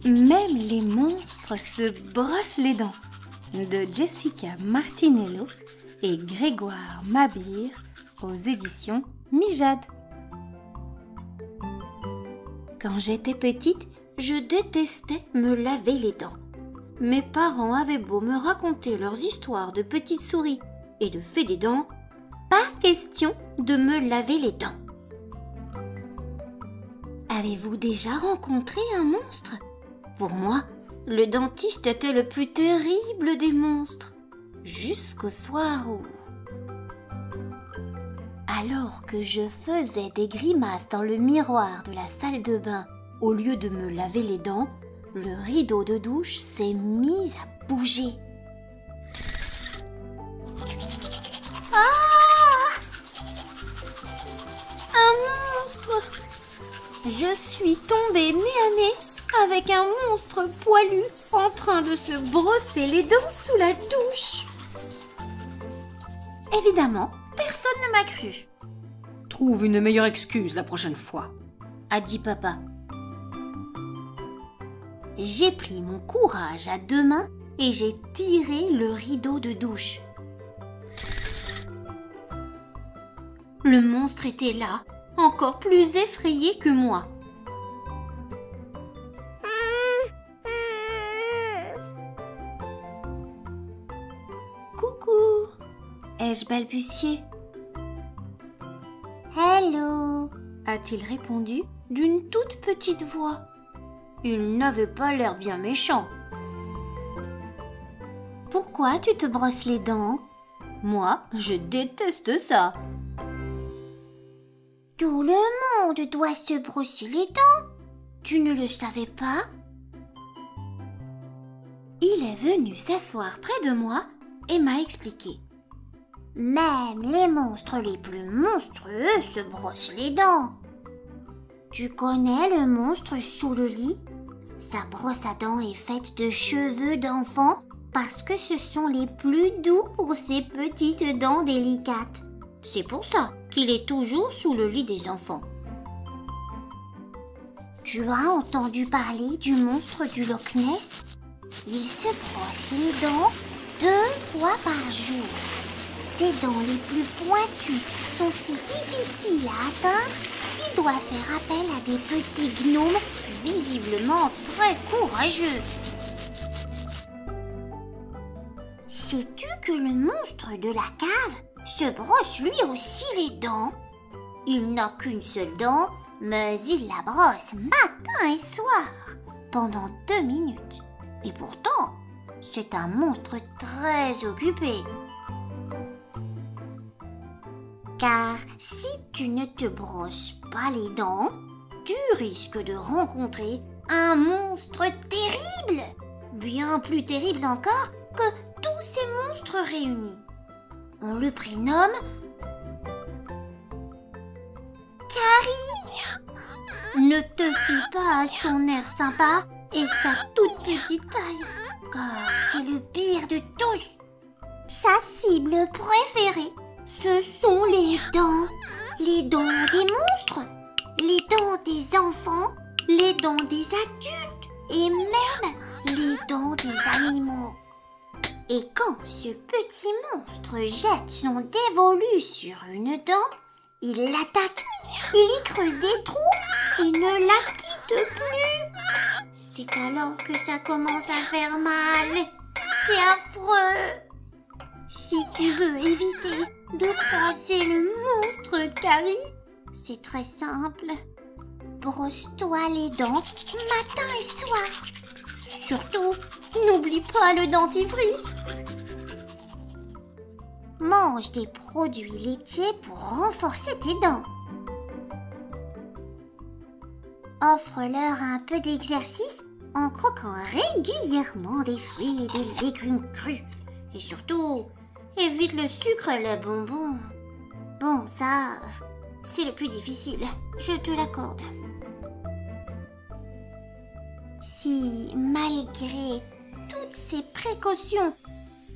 Même les monstres se brossent les dents de Jessica Martinello et Grégoire Mabir aux éditions Mijade. Quand j'étais petite, je détestais me laver les dents. Mes parents avaient beau me raconter leurs histoires de petites souris et de fées des dents, pas question de me laver les dents. Avez-vous déjà rencontré un monstre ? Pour moi, le dentiste était le plus terrible des monstres, jusqu'au soir où... Alors que je faisais des grimaces dans le miroir de la salle de bain, au lieu de me laver les dents, le rideau de douche s'est mis à bouger. Ah ! Un monstre ! Je suis tombée nez à nez avec un monstre poilu en train de se brosser les dents sous la douche. Évidemment, personne ne m'a cru. « Trouve une meilleure excuse la prochaine fois », a dit papa. J'ai pris mon courage à deux mains et j'ai tiré le rideau de douche. Le monstre était là, encore plus effrayé que moi. Coucou, ai-je balbutié. Hello, a-t-il répondu d'une toute petite voix. Il n'avait pas l'air bien méchant. Pourquoi tu te brosses les dents ? Moi, je déteste ça. Tout le monde doit se brosser les dents. Tu ne le savais pas ? Il est venu s'asseoir près de moi et m'a expliqué. Même les monstres les plus monstrueux se brossent les dents. Tu connais le monstre sous le lit ? Sa brosse à dents est faite de cheveux d'enfant parce que ce sont les plus doux pour ses petites dents délicates. C'est pour ça qu'il est toujours sous le lit des enfants. Tu as entendu parler du monstre du Loch Ness ? Il se brosse les dents 2 fois par jour. Ses dents les plus pointues sont si difficiles à atteindre qu'il doit faire appel à des petits gnomes visiblement très courageux. Sais-tu que le monstre de la cave se brosse lui aussi les dents ? Il n'a qu'une seule dent, mais il la brosse matin et soir pendant 2 minutes. Et pourtant, c'est un monstre très occupé. Car si tu ne te brosses pas les dents, tu risques de rencontrer un monstre terrible, bien plus terrible encore que tous ces monstres réunis. On le prénomme Carrie. Ne te fie pas à son air sympa et sa toute petite taille, car c'est le pire de tous. Sa cible préférée, ce sont les dents des monstres, les dents des enfants, les dents des adultes et même les dents des animaux. Et quand ce petit monstre jette son dévolu sur une dent, il l'attaque, il y creuse des trous et ne la quitte plus. C'est alors que ça commence à faire mal. C'est affreux. Si tu veux éviter de croiser le monstre Carrie, c'est très simple. Brosse-toi les dents matin et soir. Surtout, n'oublie pas le dentifrice. Mange des produits laitiers pour renforcer tes dents. Offre-leur un peu d'exercice en croquant régulièrement des fruits et des légumes crus. Et surtout, évite le sucre et les bonbons. Bon, ça, c'est le plus difficile, je te l'accorde. Si, malgré toutes ces précautions,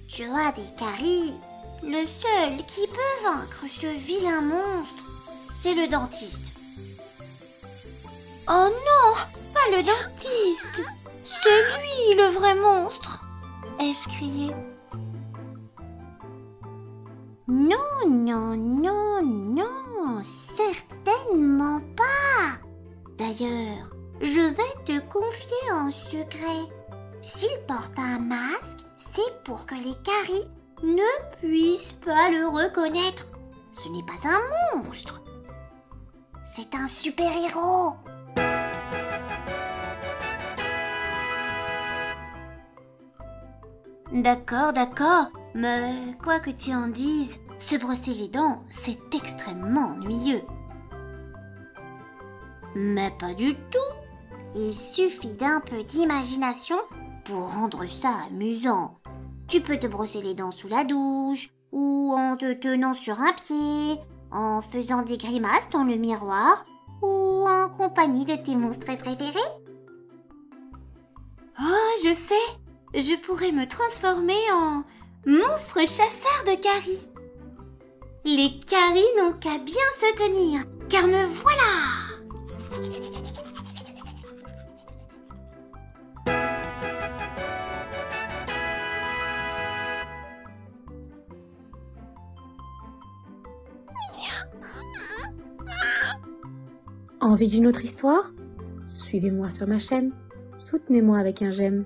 tu as des caries, le seul qui peut vaincre ce vilain monstre, c'est le dentiste. Oh non, pas le dentiste! C'est lui, le vrai monstre, ai-je crié. Non, non, non, non, certainement pas. D'ailleurs, je vais te confier un secret. S'il porte un masque, c'est pour que les caries ne puissent pas le reconnaître. Ce n'est pas un monstre. C'est un super-héros. D'accord, d'accord, mais quoi que tu en dises, se brosser les dents, c'est extrêmement ennuyeux. Mais pas du tout. Il suffit d'un peu d'imagination pour rendre ça amusant. Tu peux te brosser les dents sous la douche, ou en te tenant sur un pied, en faisant des grimaces dans le miroir, ou en compagnie de tes monstres préférés. Oh, je sais, je pourrais me transformer en monstre chasseur de caries. Les caries n'ont qu'à bien se tenir, car me voilà! Envie d'une autre histoire? Suivez-moi sur ma chaîne, soutenez-moi avec un j'aime.